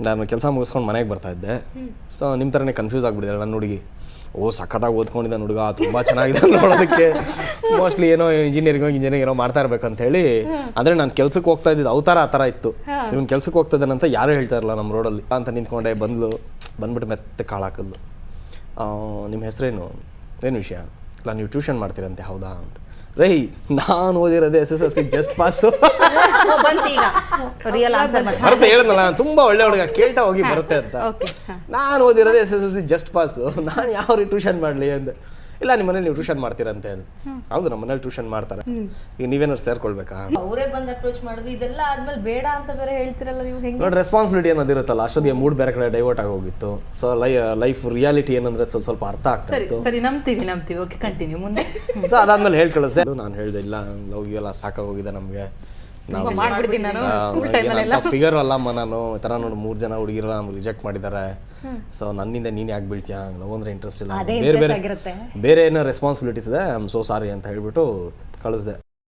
ನಾನು ಕೆಲಸ ಮುಗಿಸ್ಕೊಂಡು ಮನೆಗೆ ಬರ್ತಾಯಿದ್ದೆ. ಸೊ ನಿಮ್ಮ ಥರನೇ ಕನ್ಫ್ಯೂಸ್ ಆಗಿಬಿಟ್ಟಿದ್ದಾರೆ ನನ್ನ ಹುಡುಗಿ. ಸಖತ್ತಾಗಿ ಓದ್ಕೊಂಡಿದ್ದಾನೆ ಹುಡುಗ, ತುಂಬ ಚೆನ್ನಾಗಿದೆ ನೋಡೋದಕ್ಕೆ, ಮೋಸ್ಟ್ಲಿ ಏನೋ ಇಂಜಿನಿಯರಿಂಗ್ ಏನೋ ಮಾಡ್ತಾ ಇರ್ಬೇಕಂತ ಹೇಳಿ. ಅಂದರೆ ನಾನು ಕೆಲ್ಸಕ್ಕೆ ಹೋಗ್ತಾ ಇದ್ದಿದ್ದು ಅವತಾರ ಆ ಥರ ಇತ್ತು. ಇವನು ಕೆಲ್ಸಕ್ಕೆ ಹೋಗ್ತಾ ಇದ್ದಾನಂತ ಯಾರೂ ಹೇಳ್ತಾ ಇರಲ್ಲ ನಮ್ಮ ರೋಡಲ್ಲಿ ಅಂತ ನಿಂತ್ಕೊಂಡೆ. ಬಂದ್ಬಿಟ್ಟು ಮೆತ್ತೆ ಕಾಳಾಕಲ್ಲು. ನಿಮ್ಮ ಹೆಸರೇನು, ಏನು ವಿಷಯ? ಇಲ್ಲ ನೀವು ಟ್ಯೂಷನ್ ಮಾಡ್ತೀರಂತೆ. ಹೌದಾ ಅಂತ. ರೈ, ನಾನು ಓದಿರೋದೇ SSLC ಜಸ್ಟ್ ಪಾಸು. ಬರುತ್ತೆ ಹೇಳಿದ್ನಲ್ಲ, ನಾನು ತುಂಬ ಒಳ್ಳೆ ಹುಡುಗ, ಕೇಳ್ತಾ ಹೋಗಿ ಬರುತ್ತೆ ಅಂತ. ನಾನು ಓದಿರೋದೇ SSLC ಜಸ್ಟ್ ಪಾಸು, ನಾನು ಯಾವ ಟ್ಯೂಷನ್ ಮಾಡಲಿ ಅಂದೆ. ಇಲ್ಲ ನಿಮ್ಮ ಮನೇಲಿ ನೀವು ಟ್ಯೂಷನ್ ಮಾಡ್ತೀರಂತೆ ಅಂತ. ಹೌದು, ನಮ್ಮ ಮನೇಲಿ ಟ್ಯೂಷನ್ ಮಾಡ್ತಾರೆ. ಈಗ ನೀವೇನಾದ್ರು ಸೇರ್ಕೊಳ್ಬೇಕಾ? ಅವರೇ ಬಂದು ಅಪ್ರೋಚ್ ಮಾಡಿದ್ರು, ಇದೆಲ್ಲ ಆದ್ಮೇಲೆ ಬೇಡ ಅಂತ ಬೇರೆ ಹೇಳ್ತಿರಲ್ಲ ನೀವು. ಹೆಂಗೆ ನೋಡಿ, ರೆಸ್ಪಾನ್ಸಿಬಿಲಿಟಿ ಅನ್ನೋದಿರುತ್ತಲ್ಲ, ಅಷ್ಟೊತ್ತಿಗೆ ಮೂಡ್ ಬೇರೆ ಕಡೆ ಡೈವರ್ಟ್ ಆಗೋಗಿತ್ತು. ಸೊ ಲೈಫ್ ರಿಯಾಲಿಟಿ ಏನಂದ್ರೆ ಸ್ವಲ್ಪ ಅರ್ಥ ಆಗ್ತಾ ಇತ್ತು. ಸರಿ, ನಂಬ್ತೀವಿ. ಓಕೆ, ಕಂಟಿನ್ಯೂ ಮುಂದೆ. ಸೊ ಅದಾದ್ಮೇಲೆ ಹೇಳಿ ಕಳಿಸ್ದೆ. ನಾನು ಹೇಳಿದೆ, ಇಲ್ಲ ಲವ್ ಎಲ್ಲ ಸಾಕಾಗೋಗಿದೆ ನಮಗೆ, ಫಿಗರ್ ಅಲ್ಲಮ್ಮ ನಾನು ಈ ಥರ ನೋಡಿ 3 ಜನ ಹುಡುಗಿರ ರಿಜೆಕ್ಟ್ ಮಾಡಿದ್ದಾರೆ. ಸೊ ನನ್ನಿಂದ ನೀನು ಯಾಕೆ ಬೀಳ್ತೀಯ, ಲವ್ ಅಂದರೆ ಇಂಟ್ರೆಸ್ಟ್ ಇಲ್ಲ, ಬೇರೆ ಏನೋ ರೆಸ್ಪಾನ್ಸಿಬಿಲಿಟೀಸ್ ಇದೆ, ಐ ಆಮ್ ಸೋ ಸಾರಿ ಅಂತ ಹೇಳ್ಬಿಟ್ಟು ಕಳಿಸ್ದೆ.